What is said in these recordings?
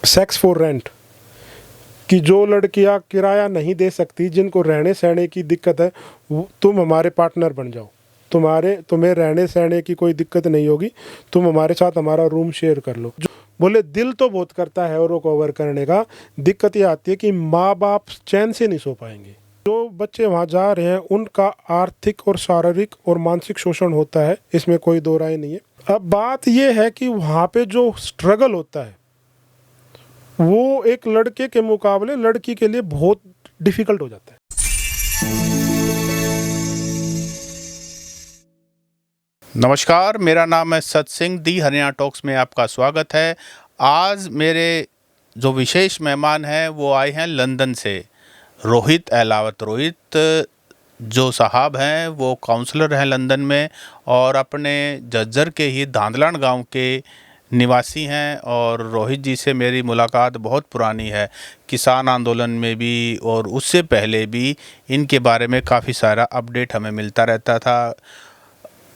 Sex for rent कि जो लड़कियां किराया नहीं दे सकती, जिनको रहने सहने की दिक्कत है, तुम हमारे पार्टनर बन जाओ, तुम्हें रहने सहने की कोई दिक्कत नहीं होगी, तुम हमारे साथ हमारा रूम शेयर कर लो। बोले दिल तो बहुत करता है और कवर करने का, दिक्कत ये आती है कि माँ बाप चैन से नहीं सो पाएंगे। जो बच्चे वहाँ जा रहे हैं उनका आर्थिक और शारीरिक और मानसिक शोषण होता है, इसमें कोई दो राय नहीं है। अब बात ये है कि वहाँ पे जो स्ट्रगल होता है वो एक लड़के के मुकाबले लड़की के लिए बहुत डिफिकल्ट हो जाता है। नमस्कार, मेरा नाम है सत सिंह। दी हरियाणा टॉक्स में आपका स्वागत है। आज मेरे जो विशेष मेहमान हैं वो आए हैं लंदन से, रोहित अहलावत। रोहित जो साहब हैं वो काउंसलर हैं लंदन में और अपने झज्जर के ही धांधलान गांव के निवासी हैं। और रोहित जी से मेरी मुलाकात बहुत पुरानी है, किसान आंदोलन में भी और उससे पहले भी इनके बारे में काफ़ी सारा अपडेट हमें मिलता रहता था।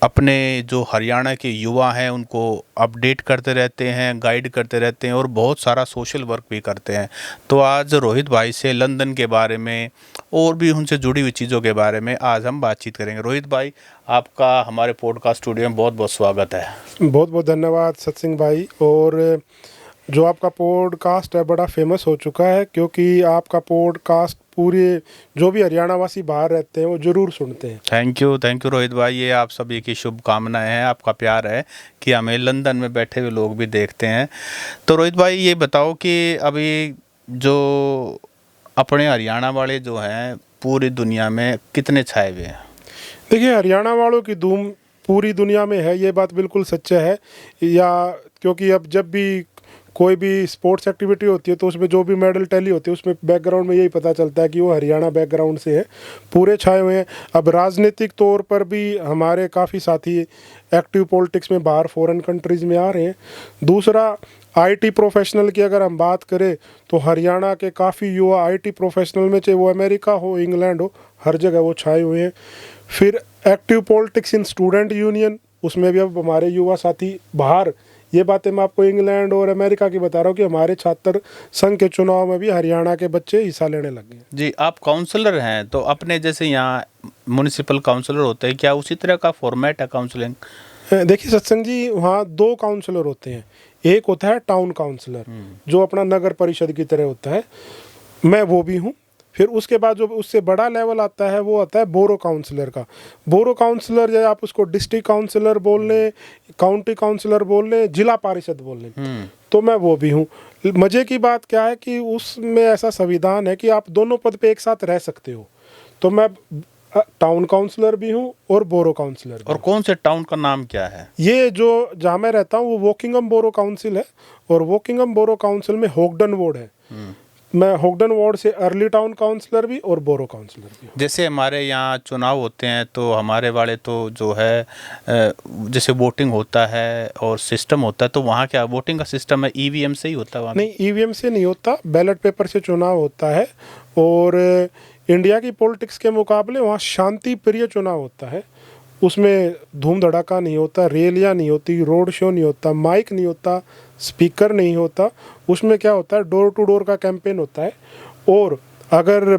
अपने जो हरियाणा के युवा हैं उनको अपडेट करते रहते हैं, गाइड करते रहते हैं और बहुत सारा सोशल वर्क भी करते हैं। तो आज रोहित भाई से लंदन के बारे में और भी उनसे जुड़ी हुई चीज़ों के बारे में आज हम बातचीत करेंगे। रोहित भाई, आपका हमारे पॉडकास्ट स्टूडियो में बहुत बहुत स्वागत है। बहुत बहुत धन्यवाद सत्सिंग भाई। और जो आपका पॉडकास्ट है बड़ा फेमस हो चुका है, क्योंकि आपका पॉडकास्ट पूरे जो भी हरियाणा वासी बाहर रहते हैं वो ज़रूर सुनते हैं। थैंक यू रोहित भाई, ये आप सभी की शुभकामनाएं हैं, आपका प्यार है कि हमें लंदन में बैठे हुए लोग भी देखते हैं। तो रोहित भाई ये बताओ कि अभी जो अपने हरियाणा वाले जो हैं पूरी दुनिया में कितने छाए हुए हैं? देखिए, हरियाणा वालों की धूम पूरी दुनिया में है, ये बात बिल्कुल सच्चा है। या क्योंकि अब जब भी कोई भी स्पोर्ट्स एक्टिविटी होती है तो उसमें जो भी मेडल टैली होती है उसमें बैकग्राउंड में यही पता चलता है कि वो हरियाणा बैकग्राउंड से है, पूरे छाए हुए हैं। अब राजनीतिक तौर पर भी हमारे काफ़ी साथी एक्टिव पॉलिटिक्स में बाहर फॉरेन कंट्रीज़ में आ रहे हैं। दूसरा, आईटी प्रोफेशनल की अगर हम बात करें तो हरियाणा के काफ़ी युवा आईटी प्रोफेशनल में, चाहे वो अमेरिका हो, इंग्लैंड हो, हर जगह वो छाए हुए हैं। फिर active politics in student union, उसमें भी अब हमारे युवा साथी बाहर, ये बातें मैं आपको इंग्लैंड और अमेरिका की बता रहा हूँ कि हमारे छात्र संघ के चुनाव में भी हरियाणा के बच्चे हिस्सा लेने लग गए। जी, आप काउंसलर हैं तो अपने जैसे यहाँ म्युनिसिपल काउंसलर होते हैं, क्या उसी तरह का फॉर्मेट है काउंसलिंग? देखिए सत्संग जी, वहाँ दो काउंसलर होते हैं। एक होता है टाउन काउंसलर, जो अपना नगर परिषद की तरह होता है, मैं वो भी हूँ। फिर उसके बाद जो उससे बड़ा लेवल आता है वो आता है बोरो काउंसलर का। बोरो काउंसलर, या आप उसको डिस्ट्रिक्ट काउंसलर बोल लें, काउंटी काउंसलर बोल लें, जिला पारिषद बोल लें, तो मैं वो भी हूँ। मज़े की बात क्या है कि उसमें ऐसा संविधान है कि आप दोनों पद पे एक साथ रह सकते हो। तो मैं टाउन काउंसलर भी हूँ और बोरो काउंसलर भी। और कौन से टाउन का नाम क्या है? ये जो जहाँ मैं रहता हूँ वो वोकिंगम बोरो काउंसिल है, और वोकिंगम बोरो काउंसिल में होगडन वार्ड है। मैं होगडन वार्ड से अर्ली टाउन काउंसलर भी और बोरो काउंसलर भी। जैसे हमारे यहाँ चुनाव होते हैं तो हमारे वाले तो जो है जैसे वोटिंग होता है और सिस्टम होता है, तो वहाँ क्या वोटिंग का सिस्टम है? ईवीएम से ही होता है वहाँ? नहीं, ईवीएम से नहीं होता, बैलेट पेपर से चुनाव होता है। और इंडिया की पॉलिटिक्स के मुकाबले वहाँ शांति प्रिय चुनाव होता है। उसमें धूम धड़ाका नहीं होता, रैलियाँ नहीं होती, रोड शो नहीं होता, माइक नहीं होता, स्पीकर नहीं होता। उसमें क्या होता है, डोर टू डोर का कैंपेन होता है। और अगर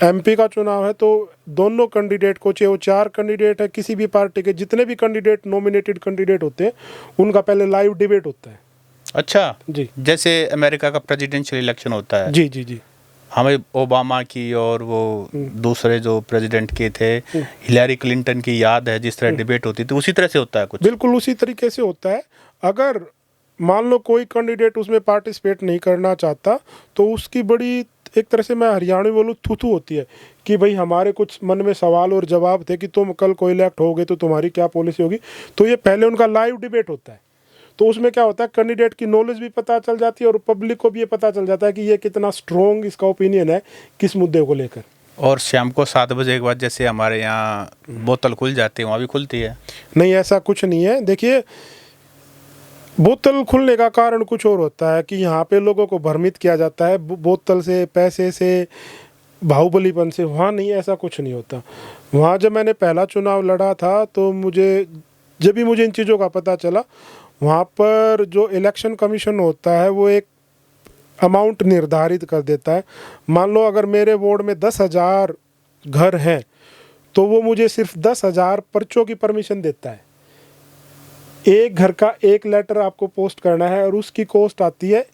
एमपी का चुनाव है तो दोनों कैंडिडेट को, चाहे वो 4 कैंडिडेट है किसी भी पार्टी के, जितने भी कैंडिडेट नॉमिनेटेड कैंडिडेट होते हैं उनका पहले लाइव डिबेट होता है। अच्छा जी, जैसे अमेरिका का प्रेसिडेंशियल इलेक्शन होता है। जी जी जी। हमें ओबामा की और वो दूसरे जो प्रेसिडेंट के थे हिलैरी क्लिंटन की याद है, जिस तरह डिबेट होती थी उसी तरह से होता है कुछ? बिल्कुल उसी तरीके से होता है। अगर मान लो कोई कैंडिडेट उसमें पार्टिसिपेट नहीं करना चाहता तो उसकी बड़ी, एक तरह से मैं हरियाणवी बोलूँ, थूथू होती है कि भाई हमारे कुछ मन में सवाल और जवाब थे कि तुम कल को इलेक्ट होगे तो तुम्हारी क्या पॉलिसी होगी। तो ये पहले उनका लाइव डिबेट होता है। तो उसमें क्या होता है, कैंडिडेट की नॉलेज भी पता चल जाती है और पब्लिक को भी ये पता चल जाता है कि ये कितना स्ट्रॉन्ग इसका ओपिनियन है किस मुद्दे को लेकर। और शाम को 7 बजे के बाद जैसे हमारे यहाँ बोतल खुल जाती है, वहाँ भी खुलती है? नहीं, ऐसा कुछ नहीं है। देखिए, बोतल खुलने का कारण कुछ और होता है कि यहाँ पे लोगों को भ्रमित किया जाता है बोतल से, पैसे से, बाहुबलीपन से। वहाँ नहीं, ऐसा कुछ नहीं होता। वहाँ जब मैंने पहला चुनाव लड़ा था तो जब भी मुझे इन चीज़ों का पता चला, वहाँ पर जो इलेक्शन कमीशन होता है वो एक अमाउंट निर्धारित कर देता है। मान लो अगर मेरे वार्ड में 10,000 घर हैं तो वो मुझे सिर्फ 10,000 पर्चों की परमिशन देता है। एक घर का एक लेटर आपको पोस्ट करना है और उसकी कॉस्ट आती है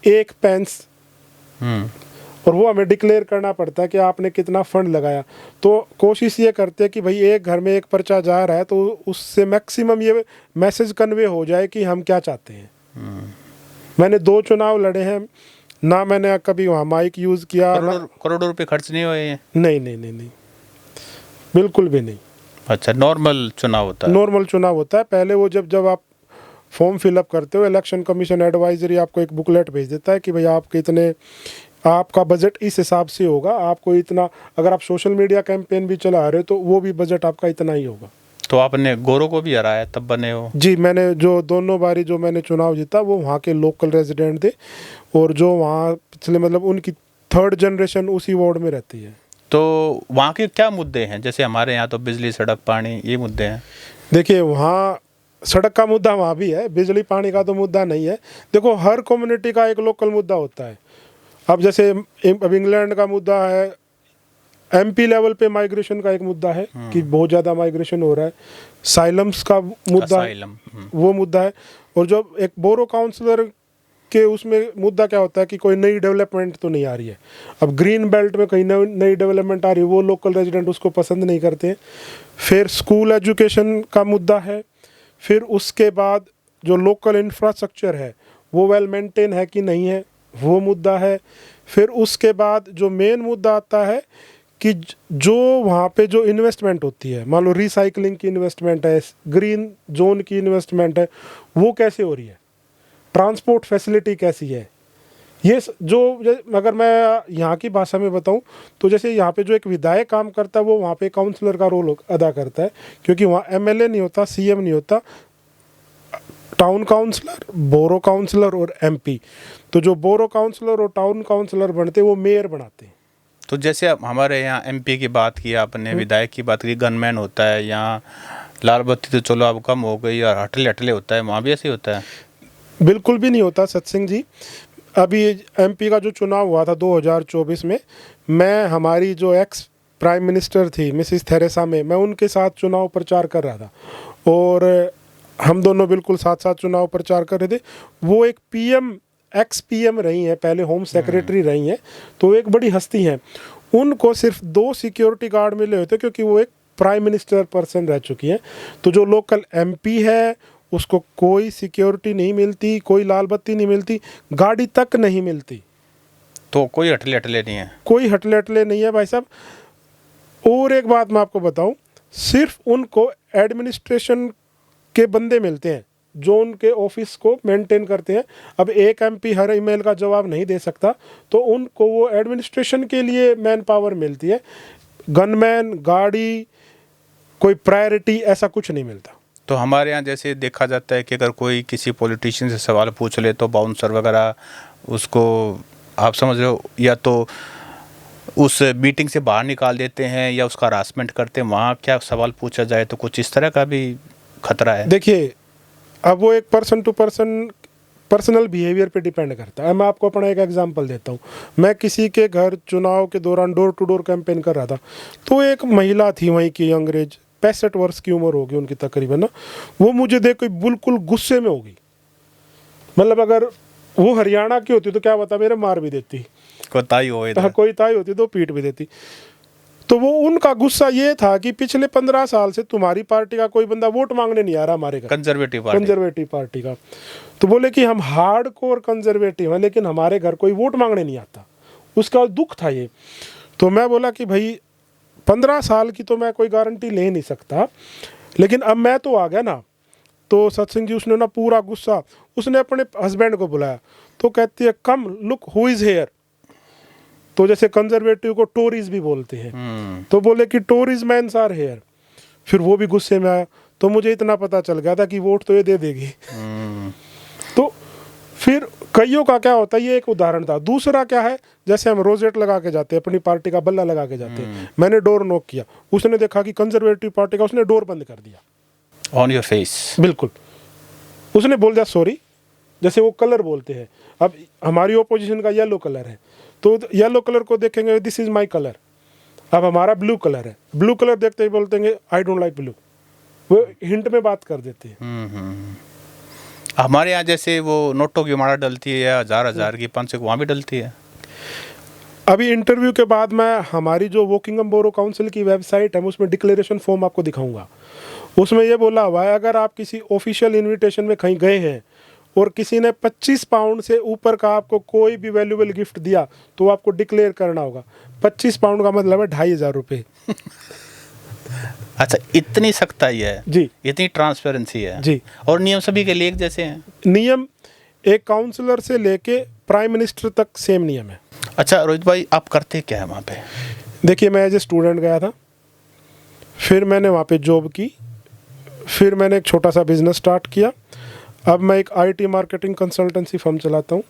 1 पेंस, और वो हमें डिक्लेयर करना पड़ता है कि आपने कितना फंड लगाया। तो कोशिश ये करते हैं कि भाई एक घर में एक पर्चा जा रहा है तो उससे मैक्सिमम ये मैसेज कन्वे हो जाए कि हम क्या चाहते हैं। मैंने 2 चुनाव लड़े हैं ना, मैंने कभी वहाँ माइक यूज़ किया। करोड़ों रुपए खर्च नहीं हुए हैं? नहीं नहीं नहीं नहीं, बिल्कुल भी नहीं। अच्छा, नॉर्मल चुनाव होता है? नॉर्मल चुनाव होता है। पहले वो जब आप फॉर्म फिलअप करते हो, इलेक्शन कमीशन एडवाइजरी आपको एक बुकलेट भेज देता है कि भाई आपके इतने, आपका बजट इस हिसाब से होगा, आपको इतना, अगर आप सोशल मीडिया कैंपेन भी चला रहे हो तो वो भी बजट आपका इतना ही होगा। तो आपने गोरों को भी हराया तब बने हो? जी, मैंने जो दोनों बारी जो मैंने चुनाव जीता वो वहाँ के लोकल रेजिडेंट थे, और जो वहाँ पिछले मतलब उनकी 3rd जनरेशन उसी वार्ड में रहती है। तो वहाँ के क्या मुद्दे हैं? जैसे हमारे यहाँ तो बिजली, सड़क, पानी, ये मुद्दे हैं। देखिए, वहाँ सड़क का मुद्दा वहाँ भी है, बिजली पानी का तो मुद्दा नहीं है। देखो, हर कम्युनिटी का एक लोकल मुद्दा होता है। अब जैसे अब इंग्लैंड का मुद्दा है, एमपी लेवल पे माइग्रेशन का एक मुद्दा है कि बहुत ज़्यादा माइग्रेशन हो रहा है। साइलम्स का मुद्दा है, वो मुद्दा है। और जो एक बोरो काउंसलर के उसमें मुद्दा क्या होता है कि कोई नई डेवलपमेंट तो नहीं आ रही है। अब ग्रीन बेल्ट में कहीं नई डेवलपमेंट आ रही है, वो लोकल रेजिडेंट उसको पसंद नहीं करते। फिर स्कूल एजुकेशन का मुद्दा है। फिर उसके बाद जो लोकल इंफ्रास्ट्रक्चर है वो वेल मेंटेन है कि नहीं है, वो मुद्दा है। फिर उसके बाद जो मेन मुद्दा आता है कि जो वहाँ पे जो इन्वेस्टमेंट होती है, मान लो रिसाइकलिंग की इन्वेस्टमेंट है, ग्रीन जोन की इन्वेस्टमेंट है, वो कैसे हो रही है, ट्रांसपोर्ट फैसिलिटी कैसी है। ये जो, अगर मैं यहाँ की भाषा में बताऊँ तो जैसे यहाँ पे जो एक विधायक काम करता है वो वहाँ पे काउंसलर का रोल अदा करता है, क्योंकि वहाँ एमएलए नहीं होता, सीएम नहीं होता, टाउन काउंसलर, बोरो काउंसलर और एमपी। तो जो बोरो काउंसलर और टाउन काउंसलर बनते हैं वो मेयर बनाते हैं। तो जैसे अब हमारे यहाँ एमपी की बात की आपने, विधायक की बात की, गनमैन होता है, यहाँ लाल बत्ती तो चलो अब कम हो गई और हटले हटले होता है, वहाँ भी ऐसे ही होता है? बिल्कुल भी नहीं होता सत्सिंह जी। अभी एमपी का जो चुनाव हुआ था 2024 में, मैं हमारी जो एक्स प्राइम मिनिस्टर थी मिसिस थेरेसा मे, मैं उनके साथ चुनाव प्रचार कर रहा था और हम दोनों बिल्कुल साथ साथ चुनाव प्रचार कर रहे थे। वो एक पीएम, एक्स पीएम रही हैं, पहले होम सेक्रेटरी रही हैं, तो एक बड़ी हस्ती हैं। उनको सिर्फ 2 सिक्योरिटी गार्ड मिले होते क्योंकि वो एक प्राइम मिनिस्टर पर्सन रह चुकी हैं। तो जो लोकल एमपी है उसको कोई सिक्योरिटी नहीं मिलती, कोई लाल बत्ती नहीं मिलती, गाड़ी तक नहीं मिलती। तो कोई हटले हटले नहीं है? कोई हटले हटले नहीं है भाई साहब। और एक बात मैं आपको बताऊं, सिर्फ उनको एडमिनिस्ट्रेशन के बंदे मिलते हैं जो उनके ऑफिस को मेंटेन करते हैं। अब एक एमपी हर ईमेल का जवाब नहीं दे सकता, तो उनको वो एडमिनिस्ट्रेशन के लिए मैन पावर मिलती है। गनमैन, गाड़ी, कोई प्रायोरिटी ऐसा कुछ नहीं मिलता। तो हमारे यहाँ जैसे देखा जाता है कि अगर कोई किसी पॉलिटिशियन से सवाल पूछ ले तो बाउंसर वगैरह उसको, आप समझ रहे हो, या तो उस मीटिंग से बाहर निकाल देते हैं या उसका हरासमेंट करते हैं। वहाँ क्या सवाल पूछा जाए तो कुछ इस तरह का भी खतरा है? देखिए, अब वो एक person to person personal behaviour पे डिपेंड करता है। मैं आपको अपना एक एग्जांपल देता हूँ। मैं किसी के घर चुनाव के दौरान डोर टू डोर कैंपेन कर रहा था, तो एक महिला थी वहीं की, अंग्रेज, 65 वर्ष की उम्र होगी उनकी तकरीबन ना। वो मुझे देख के बिल्कुल गुस्से में होगी। मतलब अगर वो हरियाणा की होती तो क्या बता, मेरे मार भी देती, कोई ताई होती तो पीट भी देती। तो वो उनका गुस्सा ये था कि पिछले 15 साल से तुम्हारी पार्टी का कोई बंदा वोट मांगने नहीं आ रहा हमारे घर, कंजर्वेटिव पार्टी का। तो बोले कि हम हार्डकोर कंजर्वेटिव हैं लेकिन हमारे घर कोई वोट मांगने नहीं आता। उसका दुख था ये। तो मैं बोला कि भाई 15 साल की तो मैं कोई गारंटी ले नहीं सकता, लेकिन अब मैं तो आ गया ना। तो सत्सिंह जी, उसने ना पूरा गुस्सा, उसने अपने हस्बैंड को बुलाया, तो कहती है कम लुक हु इज हेयर। तो जैसे कंजर्वेटिव को टोरीज भी बोलते हैं, तो बोले कि टोरीज मैन्स आर हेयर। फिर वो भी गुस्से में आया। तो मुझे इतना पता चल गया था कि वोट तो ये दे देगी। तो फिर कईयों का क्या होता है, ये एक उदाहरण था। दूसरा क्या है, जैसे हम रोजेट लगा के जाते हैं, अपनी पार्टी का बल्ला लगा के जाते हैं। मैंने डोर नॉक किया, उसने देखा कि कंजर्वेटिव पार्टी का, उसने डोर बंद कर दिया ऑन योर फेस। बिल्कुल। उसने बोल दिया सॉरी, जैसे वो कलर बोलते हैं, अब हमारी ओपोजिशन का येलो कलर है तो येलो कलर को देखेंगे दिस इज माय कलर। अब हमारा ब्लू कलर है, ब्लू कलर देखते ही बोलते हैं आई डोंट लाइक ब्लू, वो हिंट में बात कर देते हैं। हमारे यहाँ जैसे वो नोटों की माला डलती है या हजार की 500 वहाँ भी डलती है। अभी इंटरव्यू के बाद मैं हमारी जो वोकिंगम बोरो काउंसिल की वेबसाइट है उसमें डिक्लेरेशन फॉर्म आपको दिखाऊंगा। उसमें ये बोला हुआ है अगर आप किसी ऑफिशियल इनविटेशन में कहीं गए हैं और किसी ने 25 पाउंड से ऊपर का आपको कोई भी वैल्यूएबल गिफ्ट दिया तो आपको डिक्लेयर करना होगा। 25 पाउंड का मतलब है 2500 रुपये। अच्छा, इतनी सख्ताई है जी, इतनी ट्रांसपेरेंसी है जी। और नियम सभी के लिए एक जैसे हैं? नियम एक काउंसलर से लेके प्राइम मिनिस्टर तक सेम नियम है। अच्छा रोहित भाई, आप करते क्या है वहाँ पे? देखिए, मैं एज ए स्टूडेंट गया था, फिर मैंने वहाँ पे जॉब की, फिर मैंने एक छोटा सा बिजनेस स्टार्ट किया। अब मैं एक आईटी मार्केटिंग कंसल्टेंसी फर्म चलाता हूँ।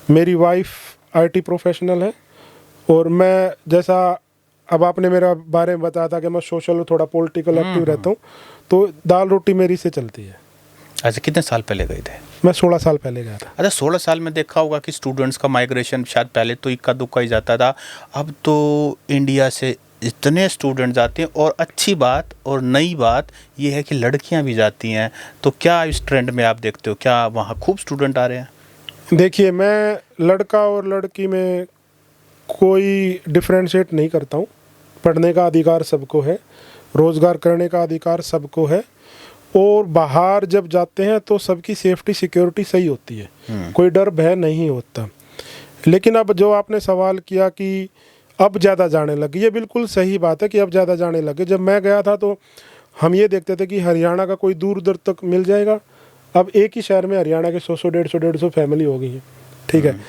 मेरी वाइफ आईटी प्रोफेशनल है और मैं, जैसा अब आपने मेरा बारे में बताया था कि मैं सोशल और थोड़ा पॉलिटिकल एक्टिव रहता हूँ, तो दाल रोटी मेरी से चलती है। अच्छा, कितने साल पहले गए थे? मैं 16 साल पहले गया था। अच्छा, 16 साल में देखा होगा कि स्टूडेंट्स का माइग्रेशन शायद पहले तो इक्का दुक्का ही जाता था, अब तो इंडिया से इतने स्टूडेंट जाते हैं। और अच्छी बात और नई बात ये है कि लड़कियां भी जाती हैं। तो क्या इस ट्रेंड में आप देखते हो, क्या वहाँ खूब स्टूडेंट आ रहे हैं? देखिए, मैं लड़का और लड़की में कोई डिफ्रेंशिएट नहीं करता हूँ। पढ़ने का अधिकार सबको है, रोज़गार करने का अधिकार सबको है, और बाहर जब जाते हैं तो सबकी सेफ्टी सिक्योरिटी सही होती है, कोई डर भय नहीं होता। लेकिन अब जो आपने सवाल किया कि अब ज़्यादा जाने लगे, ये बिल्कुल सही बात है कि अब ज़्यादा जाने लगे। जब मैं गया था तो हम ये देखते थे कि हरियाणा का कोई दूर दूर तक मिल जाएगा, अब एक ही शहर में हरियाणा के 100 150 फैमिली हो गई है। ठीक है,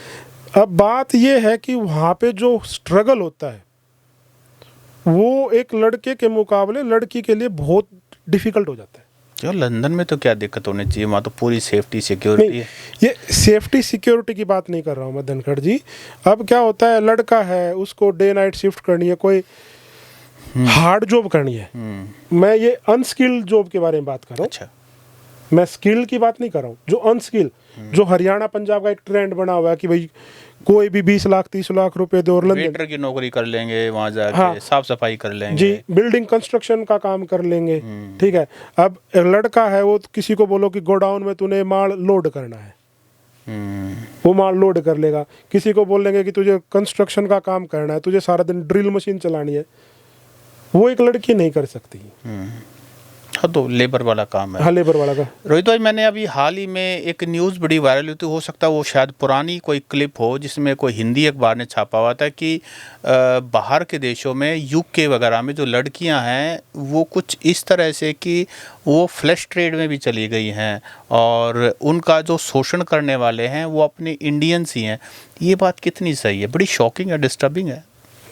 अब बात ये है कि वहाँ पे जो स्ट्रगल होता है वो एक लड़के के मुकाबले लड़की के लिए बहुत डिफ़िकल्ट हो जाता है। क्यों, लंदन में तो क्या दिक्कत होनी चाहिए, वहाँ तो पूरी सेफ्टी सिक्योरिटी है। ये सेफ्टी सिक्योरिटी की बात नहीं कर रहा हूँ मैं धनखड़ जी। अब क्या होता है, लड़का है, उसको डे नाइट शिफ्ट करनी है, कोई हार्ड जॉब करनी है। मैं ये अनस्किल्ड जॉब के बारे में बात कर रहा हूँ। अच्छा, मैं स्किल की बात नहीं कर रहा हूँ, जो अनस्किल, जो हरियाणा पंजाब का एक ट्रेंड बना हुआ है कि भाई कोई भी 20 लाख 30 लाख रुपए दे और वेटर की नौकरी कर लेंगे वहाँ जाके। हाँ, साफ सफाई कर लेंगे जी, बिल्डिंग कंस्ट्रक्शन का काम कर लेंगे। ठीक है, अब लड़का है वो किसी को बोलो कि गोडाउन में तूने माल लोड करना है, वो माल लोड कर लेगा। किसी को बोल देंगे कि तुझे कंस्ट्रक्शन का काम करना है, तुझे सारा दिन ड्रिल मशीन चलानी है, वो एक लड़की नहीं कर सकती। हाँ, तो लेबर वाला काम है। हाँ, लेबर वाला का। रोहित भाई, मैंने अभी हाल ही में एक न्यूज़ बड़ी वायरल हुई थी, हो सकता है वो शायद पुरानी कोई क्लिप हो, जिसमें कोई हिंदी अखबार ने छापा हुआ था कि बाहर के देशों में यूके वगैरह में जो लड़कियां हैं वो कुछ इस तरह से कि वो फ्लैश ट्रेड में भी चली गई हैं और उनका जो शोषण करने वाले हैं वो अपने इंडियंस ही हैं। ये बात कितनी सही है? बड़ी शॉकिंग है, डिस्टर्बिंग है।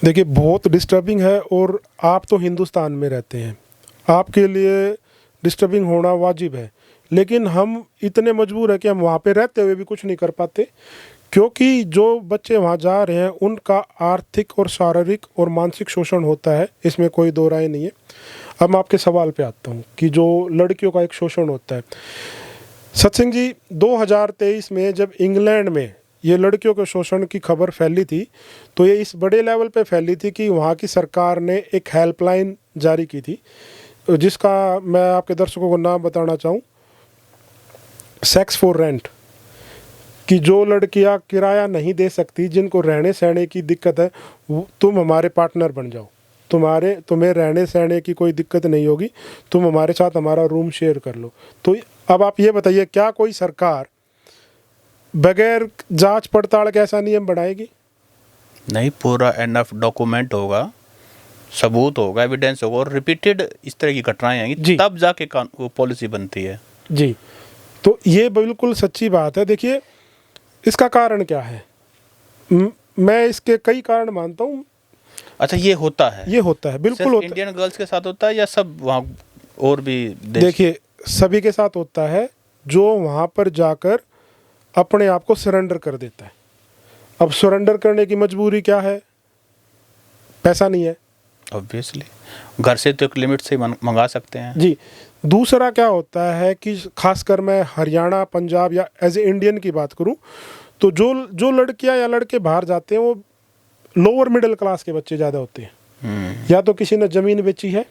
देखिए, बहुत डिस्टर्बिंग है, और आप तो हिंदुस्तान में रहते हैं, आपके लिए डिस्टर्बिंग होना वाजिब है। लेकिन हम इतने मजबूर है कि हम वहाँ पे रहते हुए भी कुछ नहीं कर पाते, क्योंकि जो बच्चे वहाँ जा रहे हैं उनका आर्थिक और शारीरिक और मानसिक शोषण होता है, इसमें कोई दो राय नहीं है। अब मैं आपके सवाल पे आता हूँ कि जो लड़कियों का एक शोषण होता है। सत्सिंह जी, 2023 में जब इंग्लैंड में ये लड़कियों के शोषण की खबर फैली थी तो ये इस बड़े लेवल पे फैली थी कि वहाँ की सरकार ने एक हेल्पलाइन जारी की थी, जिसका मैं आपके दर्शकों को नाम बताना चाहूँ, सेक्स फॉर रेंट। कि जो लड़कियाँ किराया नहीं दे सकती, जिनको रहने सहने की दिक्कत है, तुम हमारे पार्टनर बन जाओ, तुम्हें रहने सहने की कोई दिक्कत नहीं होगी, तुम हमारे साथ हमारा रूम शेयर कर लो। तो अब आप ये बताइए, क्या कोई सरकार बगैर जांच पड़ताल के ऐसा नियम बनाएगी? नहीं, पूरा एनफ डॉक्यूमेंट होगा, सबूत होगा, एविडेंस होगा, और रिपीटेड इस तरह की घटनाएं आएंगी, तब जाके वो पॉलिसी बनती है। जी, तो ये बिल्कुल सच्ची बात है। देखिए, इसका कारण क्या है? मैं इसके कई कारण मानता हूँ। अच्छा, ये होता है बिल्कुल होता है। इंडियन गर्ल्स के साथ होता है या सब वहाँ और भी? देखिए, सभी के साथ होता है जो वहाँ पर जाकर अपने आप को सरेंडर कर देता है। अब सरेंडर करने की मजबूरी क्या है? पैसा नहीं है। ऑब्वियसली, घर से तो एक लिमिट से मंगा सकते हैं। जी, दूसरा क्या होता है कि खासकर मैं हरियाणा पंजाब या एज ए इंडियन की बात करूं तो जो लड़कियां या लड़के बाहर जाते हैं वो लोअर मिडिल क्लास के बच्चे ज़्यादा होते हैं। या तो किसी ने ज़मीन बेची है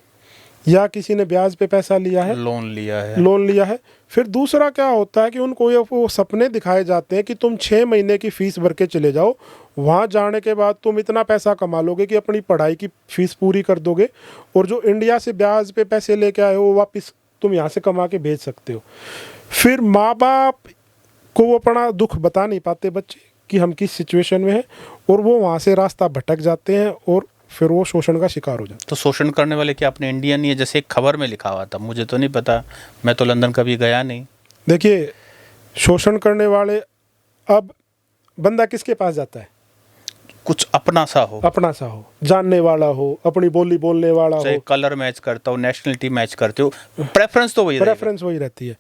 या किसी ने ब्याज पे पैसा लिया है, लोन लिया है। फिर दूसरा क्या होता है कि उनको ये वो सपने दिखाए जाते हैं कि तुम 6 महीने की फ़ीस भर के चले जाओ, वहाँ जाने के बाद तुम इतना पैसा कमा लोगे कि अपनी पढ़ाई की फ़ीस पूरी कर दोगे, और जो इंडिया से ब्याज पे पैसे लेके आए हो वापस तुम यहाँ से कमा के भेज सकते हो। फिर माँ बाप को वो अपना दुख बता नहीं पाते बच्चे कि हम किस सिचुएशन में हैं, और वो वहाँ से रास्ता भटक जाते हैं और फिर वो शोषण का शिकार हो जाते हैं। तो शोषण करने वाले क्या अपने इंडियन ही है? जैसे एक खबर में लिखा हुआ था, मुझे तो नहीं पता, मैं तो लंदन कभी गया नहीं। देखिए, शोषण करने वाले, अब बंदा किसके पास जाता है? कुछ अपना सा हो, जानने वाला हो, अपनी बोली बोलने वाला हो, कलर मैच करता हो, नेशनलिटी मैच करते हो, प्रेफरेंस तो वही रहती है।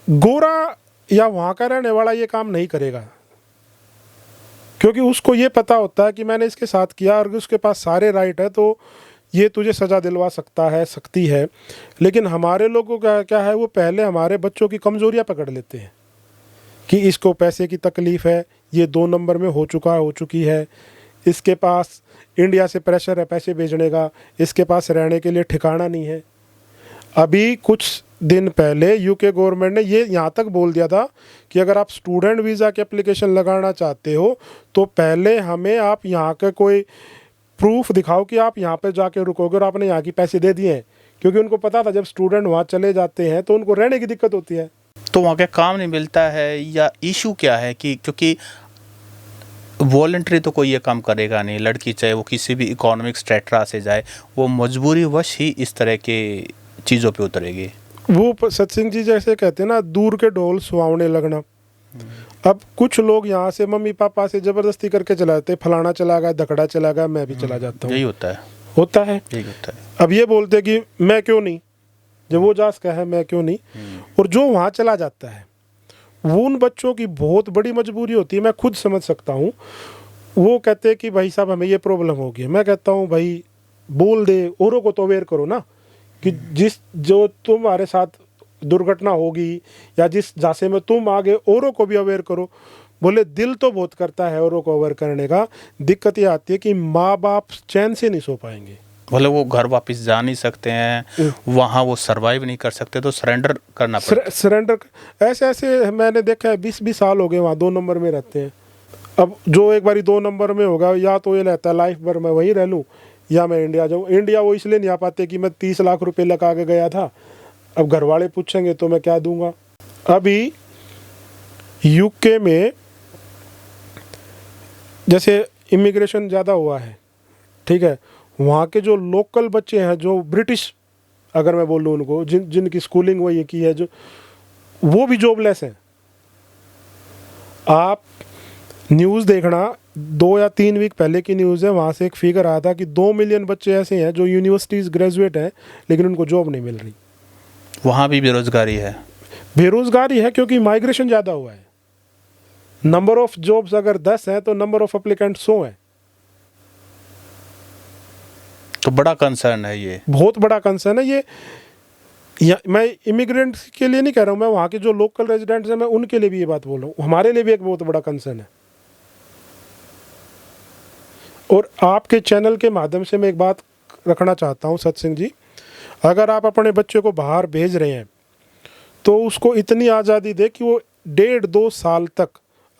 गोरा या वहाँ का रहने वाला ये काम नहीं करेगा, क्योंकि उसको ये पता होता है कि मैंने इसके साथ किया और उसके पास सारे राइट है, तो ये तुझे सज़ा दिलवा सकती है। लेकिन हमारे लोगों का क्या है, वो पहले हमारे बच्चों की कमज़ोरियाँ पकड़ लेते हैं कि इसको पैसे की तकलीफ़ है, ये 2 नंबर में हो चुकी है, इसके पास इंडिया से प्रेशर है पैसे भेजने का, इसके पास रहने के लिए ठिकाना नहीं है। अभी कुछ दिन पहले यूके गवर्नमेंट ने ये यहाँ तक बोल दिया था कि अगर आप स्टूडेंट वीज़ा की एप्लीकेशन लगाना चाहते हो तो पहले हमें आप यहाँ का कोई प्रूफ दिखाओ कि आप यहाँ पे जाके रुकोगे और आपने यहाँ की पैसे दे दिए हैं, क्योंकि उनको पता था जब स्टूडेंट वहाँ चले जाते हैं तो उनको रहने की दिक्कत होती है। तो वहाँ का काम नहीं मिलता है या इशू क्या है? कि क्योंकि वॉलंटरी तो कोई ये काम करेगा नहीं, लड़की चाहे वो किसी भी इकोनॉमिक स्ट्रेटा से जाए, वो मजबूरी वश ही इस तरह के चीज़ों पे उतरेगी। वो सत्सिंह जी जैसे कहते हैं ना, दूर के ढोल सुहावने लगना। अब कुछ लोग यहाँ से मम्मी पापा से ज़बरदस्ती करके चलाते, फलाना चला गया, धकड़ा चला गया, मैं भी चला जाता हूँ। यही होता है। अब ये बोलते कि मैं क्यों नहीं, जब वो जास का है मैं क्यों नहीं। और जो वहाँ चला जाता है वो उन बच्चों की बहुत बड़ी मजबूरी होती है, मैं खुद समझ सकता हूँ। वो कहते हैं कि भाई साहब हमें ये प्रॉब्लम हो गई है। मैं कहता हूँ भाई बोल दे, औरों को तो अवेयर करो ना कि जो तुम्हारे साथ दुर्घटना होगी या जिस जासे में तुम आगे, औरों को भी अवेयर करो। बोले दिल तो बहुत करता है औरों को अवेयर करने का, दिक्कत ये आती है कि माँ बाप चैन से नहीं सो पाएंगे। बोले वो घर वापस जा नहीं सकते हैं, वहाँ वो सरवाइव नहीं कर सकते, तो सरेंडर करना पड़ता। सरेंडर ऐसे मैंने देखा है, 20 साल हो गए वहाँ 2 नंबर में रहते हैं। अब जो एक बारी 2 नंबर में होगा, या तो ये रहता है लाइफ भर मैं वहीं रह लूँ या मैं इंडिया जाऊँ। इंडिया वो इसलिए नहीं आ पाते कि मैं 30 लाख रुपए लगा के गया था, अब घर वाले पूछेंगे तो मैं क्या दूंगा। अभी यूके में जैसे इमिग्रेशन ज़्यादा हुआ है, ठीक है, वहाँ के जो लोकल बच्चे हैं, जो ब्रिटिश अगर मैं बोलूँ उनको, जिनकी स्कूलिंग वही की है, जो वो भी जॉबलेस हैं। आप न्यूज़ देखना, 2 या 3 वीक पहले की न्यूज़ है, वहाँ से एक फिगर आया था कि 2 मिलियन बच्चे ऐसे हैं जो यूनिवर्सिटीज़ ग्रेजुएट हैं लेकिन उनको जॉब नहीं मिल रही। वहाँ भी बेरोज़गारी है क्योंकि माइग्रेशन ज़्यादा हुआ है। नंबर ऑफ जॉब्स अगर 10 हैं तो नंबर ऑफ एप्लीकेंट 100 हैं। तो बड़ा कंसर्न है, ये बहुत बड़ा कंसर्न है ये। मैं इमिग्रेंट्स के लिए नहीं कह रहा हूँ, मैं वहाँ के जो लोकल रेजिडेंट्स हैं मैं उनके लिए भी ये बात बोल रहा हूँ, हमारे लिए भी एक बहुत बड़ा कंसर्न है। और आपके चैनल के माध्यम से मैं एक बात रखना चाहता हूँ सत्सिंह जी, अगर आप अपने बच्चे को बाहर भेज रहे हैं तो उसको इतनी आज़ादी दे कि वो 1.5-2 साल तक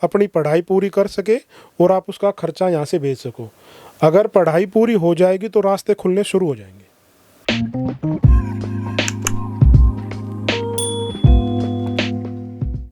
अपनी पढ़ाई पूरी कर सके और आप उसका खर्चा यहाँ से भेज सको। अगर पढ़ाई पूरी हो जाएगी तो रास्ते खुलने शुरू हो जाएंगे।